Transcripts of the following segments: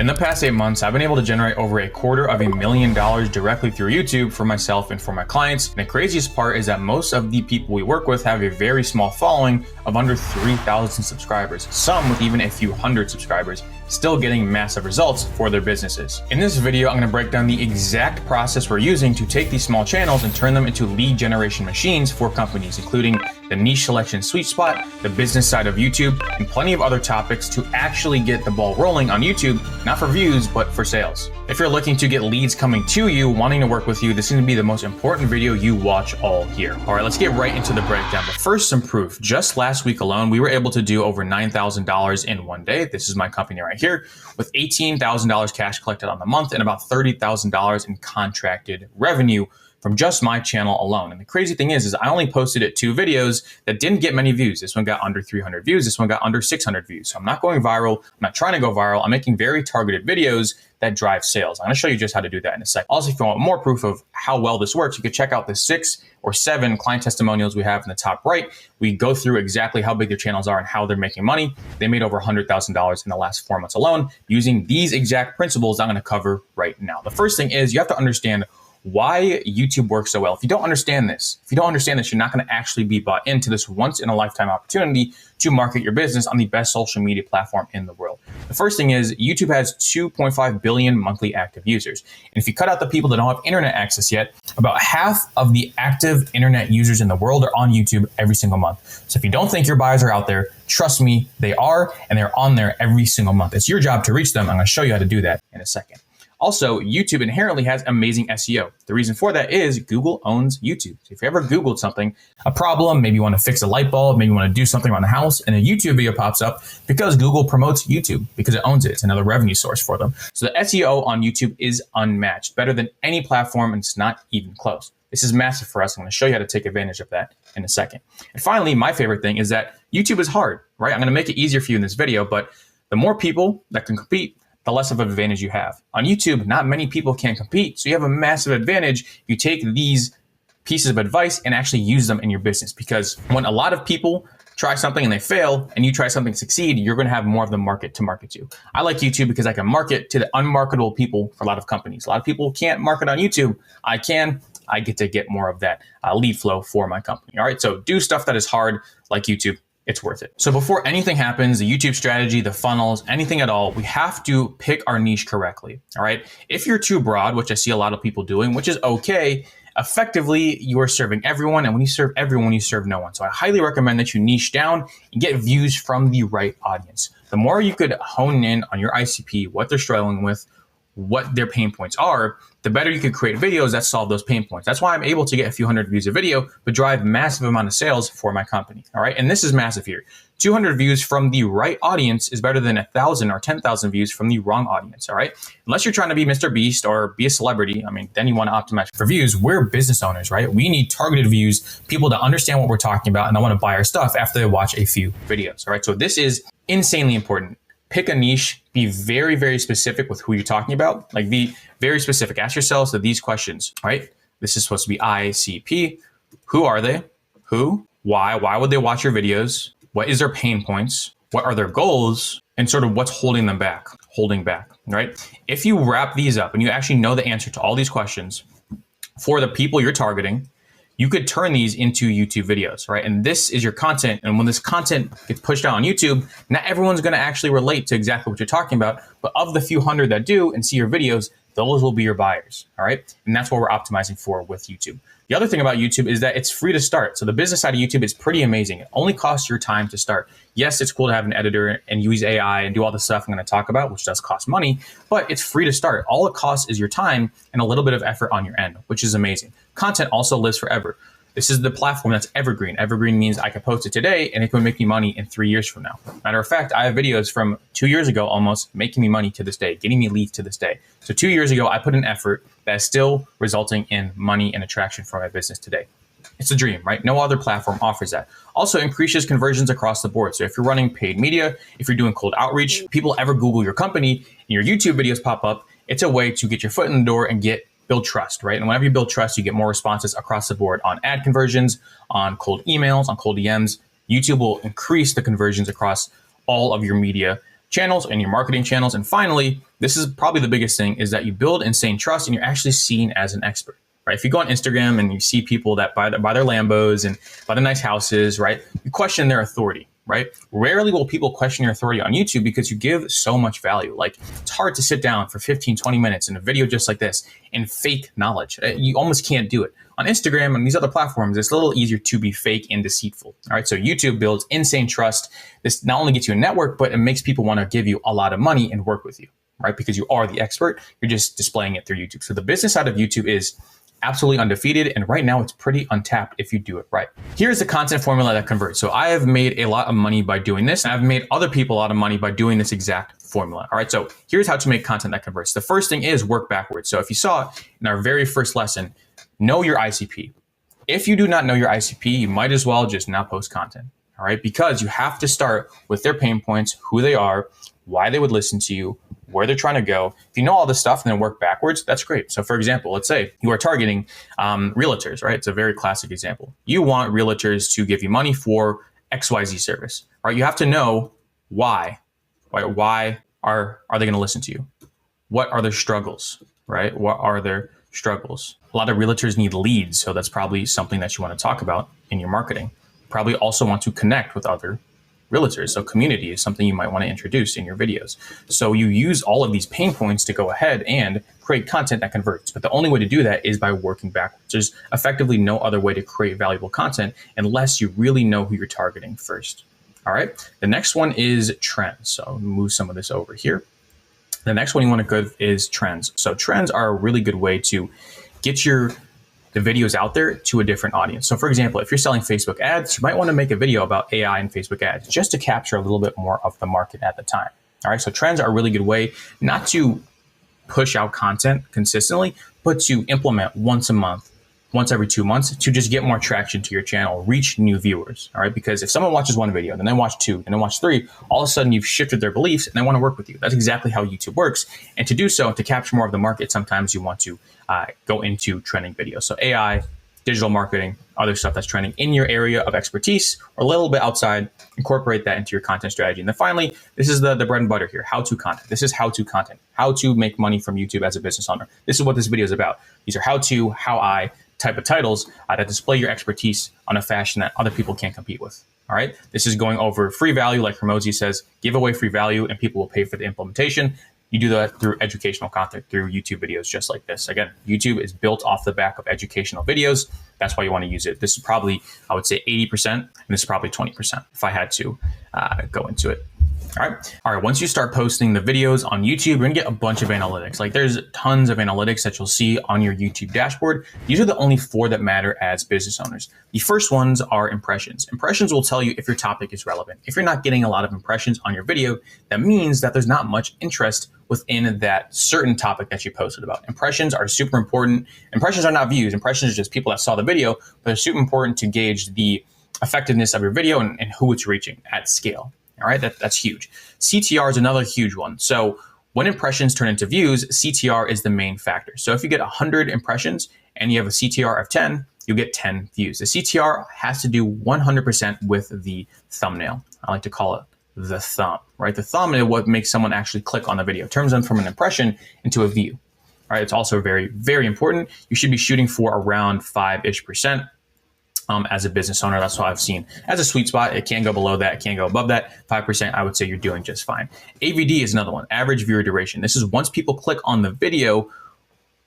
In the past 8 months, I've been able to generate over $250,000 directly through YouTube for myself and for my clients. And the craziest part is that most of the people we work with have a very small following of under 3,000 subscribers, some with even a few hundred subscribers, still getting massive results for their businesses. In this video, I'm going to break down the exact process we're using to take these small channels and turn them into lead generation machines for companies, including the niche selection sweet spot, the business side of YouTube, and plenty of other topics to actually get the ball rolling on YouTube, not for views, but for sales. If you're looking to get leads coming to you, wanting to work with you, this is going to be the most important video you watch all year. All right, let's get right into the breakdown. But first, some proof. Just last week alone, we were able to do over $9,000 in one day. This is my company right here, with $18,000 cash collected on the month and about $30,000 in contracted revenue from just my channel alone. And the crazy thing is I only posted 2 videos that didn't get many views. This one got under 300 views. This one got under 600 views. So I'm not going viral. I'm not trying to go viral. I'm making very targeted videos that drive sales. I'm gonna show you just how to do that in a second. Also, if you want more proof of how well this works, you could check out the 6 or 7 client testimonials we have in the top right. We go through exactly how big their channels are and how they're making money. They made over $100,000 in the last 4 months alone using these exact principles I'm gonna cover right now. The first thing is you have to understand why YouTube works so well. If you don't understand this, you're not going to actually be bought into this once in a lifetime opportunity to market your business on the best social media platform in the world. The first thing is YouTube has 2.5 billion monthly active users. And if you cut out the people that don't have internet access yet, about half of the active internet users in the world are on YouTube every single month. So if you don't think your buyers are out there, trust me, they are, and they're on there every single month. It's your job to reach them. I'm going to show you how to do that in a second. Also, YouTube inherently has amazing SEO. The reason for that is Google owns YouTube. So if you ever Googled something, a problem, maybe you want to fix a light bulb, maybe you want to do something around the house, and a YouTube video pops up because Google promotes YouTube because it owns it. It's another revenue source for them. So the SEO on YouTube is unmatched, better than any platform, and it's not even close. This is massive for us. I'm going to show you how to take advantage of that in a second. And finally, my favorite thing is that YouTube is hard, right? I'm going to make it easier for you in this video, but the more people that can compete, the less of an advantage you have. On YouTube, not many people can compete, so you have a massive advantage. You take these pieces of advice and actually use them in your business, because when a lot of people try something and they fail, and you try something and succeed, you're gonna have more of the market to market to. I like YouTube because I can market to the unmarketable people for a lot of companies. A lot of people can't market on YouTube. I can. I get to get more of that lead flow for my company. All right, so do stuff that is hard like YouTube. It's worth it. So before anything happens, the YouTube strategy, the funnels, anything at all, we have to pick our niche correctly, all right? If you're too broad, which I see a lot of people doing, which is okay, effectively, you are serving everyone, and when you serve everyone, you serve no one. So I highly recommend that you niche down and get views from the right audience. The more you could hone in on your ICP, what they're struggling with, what their pain points are, the better you could create videos that solve those pain points. That's why I'm able to get a few hundred views a video, but drive massive amount of sales for my company. All right. And this is massive here. 200 views from the right audience is better than 1,000 or 10,000 views from the wrong audience. All right. Unless you're trying to be Mr. Beast or be a celebrity, then you want to optimize for views. We're business owners, right? We need targeted views, people that understand what we're talking about and that want to buy our stuff after they watch a few videos. All right. So this is insanely important. Pick a niche, be very, very specific with who you're talking about. Like, be very specific. Ask yourselves these questions, right? This is supposed to be ICP. Who are they? Who? Why? Why would they watch your videos? What is their pain points? What are their goals? And sort of what's holding them back, right? If you wrap these up and you actually know the answer to all these questions for the people you're targeting, you could turn these into YouTube videos, right? And this is your content. And when this content gets pushed out on YouTube, not everyone's going to actually relate to exactly what you're talking about. But of the few hundred that do and see your videos, those will be your buyers, all right? And that's what we're optimizing for with YouTube. The other thing about YouTube is that it's free to start. So the business side of YouTube is pretty amazing. It only costs your time to start. Yes, it's cool to have an editor and use AI and do all the stuff I'm going to talk about, which does cost money, but it's free to start. All it costs is your time and a little bit of effort on your end, which is amazing. Content also lives forever. This is the platform that's evergreen. Evergreen means I can post it today and it can make me money in 3 years from now. Matter of fact, I have videos from 2 years ago almost making me money to this day, getting me leads to this day. So 2 years ago, I put an effort that is still resulting in money and attraction for my business today. It's a dream, right? No other platform offers that. Also increases conversions across the board. So if you're running paid media, if you're doing cold outreach, people ever Google your company and your YouTube videos pop up, it's a way to get your foot in the door and build trust, right? And whenever you build trust, you get more responses across the board on ad conversions, on cold emails, on cold DMs. YouTube will increase the conversions across all of your media channels and your marketing channels. And finally, this is probably the biggest thing, is that you build insane trust and you're actually seen as an expert. Right? If you go on Instagram and you see people that buy their Lambos and buy the nice houses, right? You question their authority, right? Rarely will people question your authority on YouTube because you give so much value. Like, it's hard to sit down for 15, 20 minutes in a video just like this and fake knowledge. You almost can't do it. On Instagram and these other platforms, it's a little easier to be fake and deceitful. All right. So YouTube builds insane trust. This not only gets you a network, but it makes people want to give you a lot of money and work with you, right? Because you are the expert. You're just displaying it through YouTube. So the business side of YouTube is absolutely undefeated. And right now it's pretty untapped if you do it right. Here's the content formula that converts. So I have made a lot of money by doing this. I've made other people a lot of money by doing this exact formula. All right. So here's how to make content that converts. The first thing is work backwards. So if you saw in our very first lesson, know your ICP. If you do not know your ICP, you might as well just not post content. All right. Because you have to start with their pain points, who they are, why they would listen to you, where they're trying to go. If you know all this stuff and then work backwards, that's great. So for example, let's say you are targeting realtors, right? It's a very classic example. You want realtors to give you money for XYZ service, right? You have to know why, right? Why are they going to listen to you? What are their struggles, right? What are their struggles? A lot of realtors need leads. So that's probably something that you want to talk about in your marketing. Probably also want to connect with other realtors. So community is something you might want to introduce in your videos. So you use all of these pain points to go ahead and create content that converts. But the only way to do that is by working backwards. There's effectively no other way to create valuable content unless you really know who you're targeting first. All right. The next one is trends. So I'll move some of this over here. The next one you want to go is trends. So trends are a really good way to get the videos out there to a different audience. So for example, if you're selling Facebook ads, you might want to make a video about AI and Facebook ads just to capture a little bit more of the market at the time. All right. So trends are a really good way not to push out content consistently, but to implement once a month, once every 2 months, to just get more traction to your channel, reach new viewers. All right. Because if someone watches one video, then they watch two, and then watch three, all of a sudden you've shifted their beliefs and they want to work with you. That's exactly how YouTube works. And to do so, to capture more of the market, sometimes you want to go into trending videos. So AI, digital marketing, other stuff that's trending in your area of expertise or a little bit outside, incorporate that into your content strategy. And then finally, this is the bread and butter here, how-to content. This is how-to content, how to make money from YouTube as a business owner. This is what this video is about. These are how-to, how-I type of titles that display your expertise on a fashion that other people can't compete with. All right. This is going over free value, like Hermosi says, give away free value and people will pay for the implementation. You do that through educational content, through YouTube videos just like this. Again, YouTube is built off the back of educational videos. That's why you want to use it. This is probably, I would say 80%, and this is probably 20% if I had to go into it. All right. Once you start posting the videos on YouTube, you're going to get a bunch of analytics. Like there's tons of analytics that you'll see on your YouTube dashboard. These are the only 4 that matter as business owners. The first ones are impressions. Impressions will tell you if your topic is relevant. If you're not getting a lot of impressions on your video, that means that there's not much interest within that certain topic that you posted about. Impressions are super important. Impressions are not views. Impressions are just people that saw the video, but they're super important to gauge the effectiveness of your video and who it's reaching at scale. All right, that's huge. CTR is another huge one. So when impressions turn into views, CTR is the main factor. So if you get 100 impressions and you have a CTR of 10, you'll get 10 views. The CTR has to do 100% with the thumbnail. I like to call it the thumb, right? The thumb is what makes someone actually click on the video. It turns them from an impression into a view. All right, it's also very, very important. You should be shooting for around 5-ish%. As a business owner, that's what I've seen as a sweet spot. It can go below that, it can go above that. 5%, I would say you're doing just fine. AVD is another one, average viewer duration. This is once people click on the video,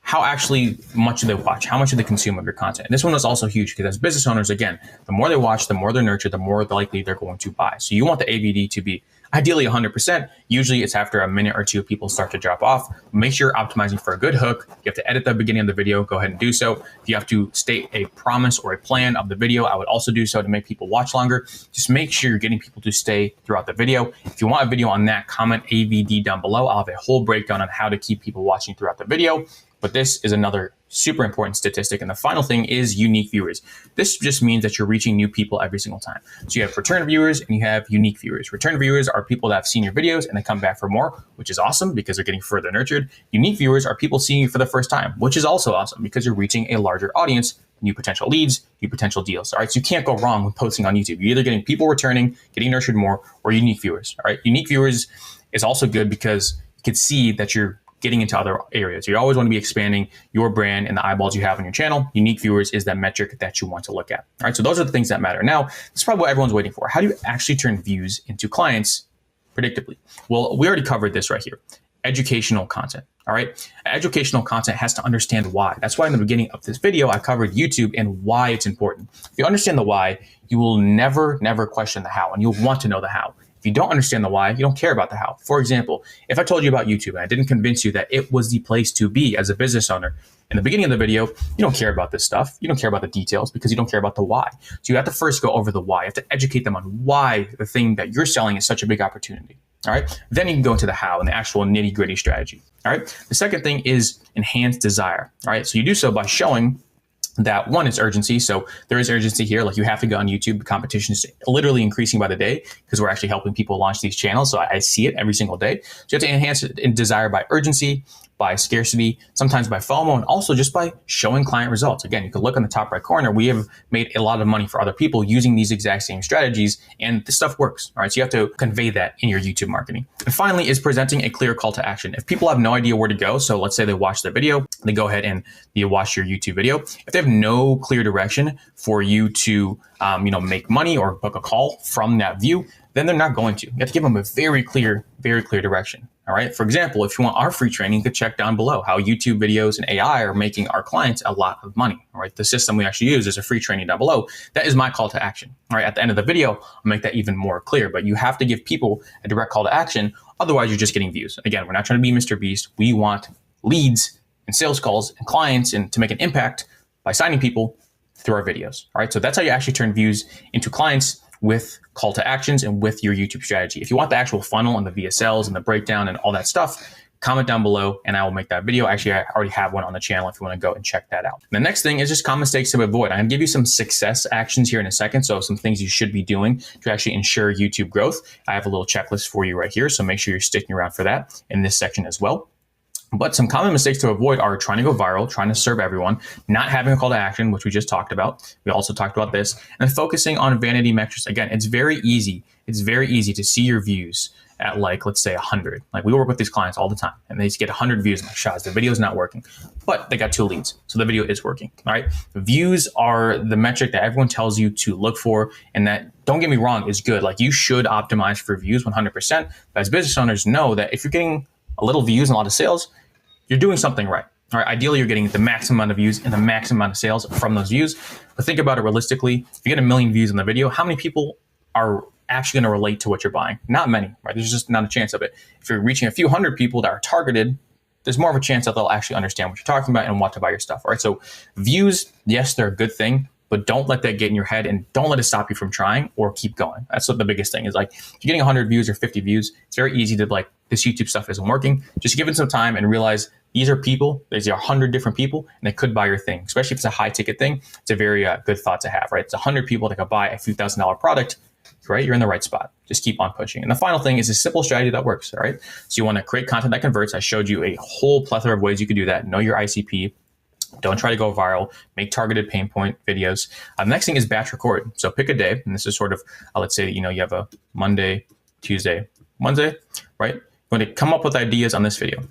how actually much do they watch? How much do they consume of your content? And this one is also huge because as business owners, again, the more they watch, the more they're nurtured, the more likely they're going to buy. So you want the AVD to be ideally 100%. Usually it's after a minute or two, people start to drop off. Make sure you're optimizing for a good hook. You have to edit the beginning of the video. Go ahead and do so. If you have to state a promise or a plan of the video, I would also do so to make people watch longer. Just make sure you're getting people to stay throughout the video. If you want a video on that, comment AVD down below. I'll have a whole breakdown on how to keep people watching throughout the video. But this is another super important statistic. And the final thing is unique viewers. This just means that you're reaching new people every single time. So you have return viewers and you have unique viewers. Return viewers are people that have seen your videos and they come back for more, which is awesome because they're getting further nurtured. Unique viewers are people seeing you for the first time, which is also awesome because you're reaching a larger audience, new potential leads, new potential deals. All right. So you can't go wrong with posting on YouTube. You're either getting people returning, getting nurtured more, or unique viewers. All right. Unique viewers It's also good because you can see that you're getting into other areas. You always want to be expanding your brand and the eyeballs you have on your channel. Unique viewers is that metric that you want to look at. All right, so those are the things that matter. Now, this is probably what everyone's waiting for. How do you actually turn views into clients predictably? Well, we already covered this right here. Educational content. All right. Educational content has to understand why. That's why in the beginning of this video, I covered YouTube and why it's important. If you understand the why, you will never question the how, and you'll want to know the how. If you don't understand the why, you don't care about the how. For example, if I told you about YouTube and I didn't convince you that it was the place to be as a business owner, in the beginning of the video, you don't care about this stuff. You don't care about the details because you don't care about the why. So you have to first go over the why. You have to educate them on why the thing that you're selling is such a big opportunity. All right. Then you can go into the how and the actual nitty gritty strategy. All right. The second thing is enhanced desire. All right. So you do so by showing that one is urgency. So there is urgency here. Like you have to go on YouTube. The competition is literally increasing by the day because we're actually helping people launch these channels. So I see it every single day. So you have to enhance it in desire by urgency, by scarcity, sometimes by FOMO, and also just by showing client results. Again, you can look on the top right corner. We have made a lot of money for other people using these exact same strategies, and this stuff works. All right, so you have to convey that in your YouTube marketing. And finally is presenting a clear call to action. If people have no idea where to go, so let's say they watch the video, they go ahead and you watch your YouTube video. If they have no clear direction for you to make money or book a call from that view, then they're not going to. You have to give them a very clear direction. All right. For example, if you want our free training, you could check down below how YouTube videos and AI are making our clients a lot of money. All right. The system we actually use is a free training down below. That is my call to action. All right. At the end of the video, I'll make that even more clear, but you have to give people a direct call to action. Otherwise, you're just getting views. Again, we're not trying to be Mr. Beast. We want leads and sales calls and clients and to make an impact by signing people through our videos. All right. So that's how you actually turn views into clients, with call to actions and with your YouTube strategy. If you want the actual funnel and the VSLs and the breakdown and all that stuff, comment down below and I will make that video. Actually, I already have one on the channel if you want to go and check that out. The next thing is just common mistakes to avoid. I'm going to give you some success actions here in a second. So some things you should be doing to actually ensure YouTube growth. I have a little checklist for you right here. So make sure you're sticking around for that in this section as well. But some common mistakes to avoid are trying to go viral, trying to serve everyone, not having a call to action, which we just talked about. We also talked about this, and focusing on vanity metrics. Again, it's very easy. It's very easy to see your views at let's say 100. Like we work with these clients all the time and they just get 100 views. I'm like, Shaz, the video is not working, but they got 2 leads. So the video is working. All right. Views are the metric that everyone tells you to look for. And that, don't get me wrong, is good. Like you should optimize for views 100%. But as business owners know that if you're getting a little views and a lot of sales, you're doing something right. All right. Ideally, you're getting the maximum amount of views and the maximum amount of sales from those views. But think about it realistically. If you get 1 million views on the video, how many people are actually going to relate to what you're buying? Not many, right? There's just not a chance of it. If you're reaching a few hundred people that are targeted, there's more of a chance that they'll actually understand what you're talking about and want to buy your stuff. All right. So views, yes, they're a good thing, but don't let that get in your head and don't let it stop you from trying or keep going. That's what the biggest thing is. Like if you're getting 100 views or 50 views, it's very easy to this YouTube stuff isn't working. Just give it some time and realize these are people, there's 100 different people and they could buy your thing, especially if it's a high ticket thing. It's a very good thought to have, right? It's 100 people that could buy a few $1,000 product, right? You're in the right spot. Just keep on pushing. And the final thing is a simple strategy that works, all right? So you want to create content that converts. I showed you a whole plethora of ways you could do that. Know your ICP. Don't try to go viral. Make targeted pain point videos. The next thing is batch record. So pick a day, and this is sort of, let's say, you have a Monday, Tuesday, Wednesday, right? You're going to come up with ideas on this video,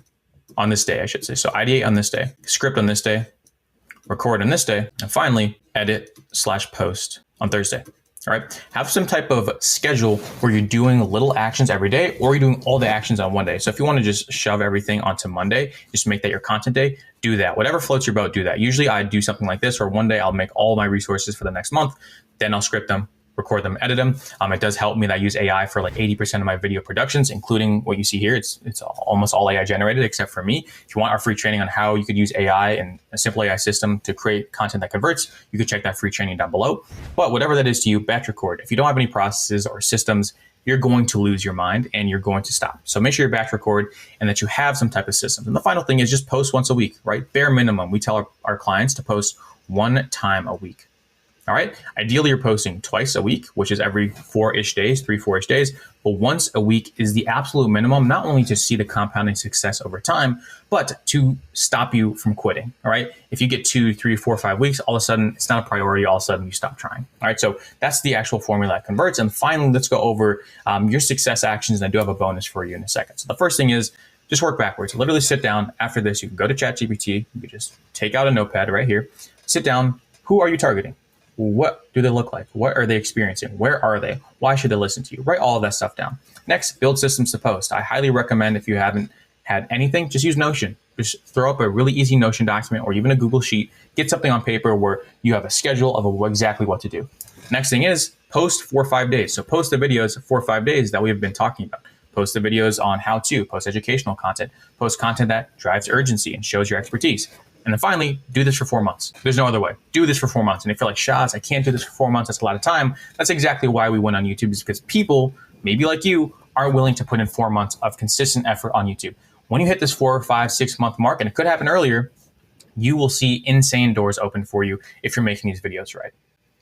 on this day, I should say. So ideate on this day, script on this day, record on this day, and finally edit/post on Thursday. All right. Have some type of schedule where you're doing little actions every day or you're doing all the actions on one day. So if you want to just shove everything onto Monday, just make that your content day, do that. Whatever floats your boat, do that. Usually I do something like this, or one day I'll make all my resources for the next month. Then I'll script them, record them, edit them. It does help me that I use AI for 80% of my video productions, including what you see here. It's almost all AI generated except for me. If you want our free training on how you could use AI and a simple AI system to create content that converts, you can check that free training down below. But whatever that is to you, batch record. If you don't have any processes or systems, you're going to lose your mind and you're going to stop. So make sure you batch record and that you have some type of system. And the final thing is just post once a week, right? Bare minimum. We tell our clients to post 1 time a week. All right. Ideally, you're posting twice a week, which is every 4-ish days, 3-4-ish days. But once a week is the absolute minimum, not only to see the compounding success over time, but to stop you from quitting. All right. If you get 2, 3, 4, 5 weeks, all of a sudden it's not a priority. All of a sudden you stop trying. All right. So that's the actual formula that converts. And finally, let's go over your success actions. And I do have a bonus for you in a second. So the first thing is just work backwards. Literally sit down. After this, you can go to ChatGPT. You can just take out a notepad right here, sit down. Who are you targeting? What do they look like? What are they experiencing? Where are they? Why should they listen to you? Write all of that stuff down. Next, build systems to post. I highly recommend, if you haven't had anything, just use Notion. Just throw up a really easy Notion document or even a Google Sheet. Get something on paper where you have a schedule of exactly what to do. Next thing is post 4 or 5 days. So post the videos 4 or 5 days that we've been talking about. Post the videos on how to, post educational content, post content that drives urgency and shows your expertise. And then finally, do this for 4 months. There's no other way. Do this for 4 months. And if you're like, Shaz, I can't do this for 4 months, that's a lot of time. That's exactly why we went on YouTube, is because people, maybe like you, aren't willing to put in 4 months of consistent effort on YouTube. When you hit this 4 or 5, 6 month mark, and it could happen earlier, you will see insane doors open for you if you're making these videos right.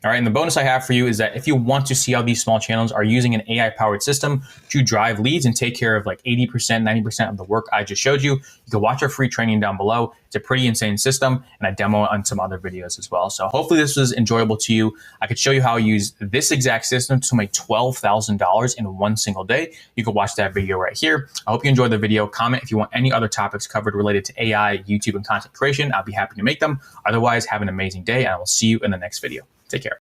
All right, and the bonus I have for you is that if you want to see how these small channels are using an AI-powered system to drive leads and take care of like 80%, 90% of the work I just showed you, you can watch our free training down below. It's a pretty insane system, and I demo it on some other videos as well. So hopefully this was enjoyable to you. I could show you how I use this exact system to make $12,000 in one single day. You can watch that video right here. I hope you enjoyed the video. Comment if you want any other topics covered related to AI, YouTube, and content creation. I'll be happy to make them. Otherwise, have an amazing day, and I will see you in the next video. Take care.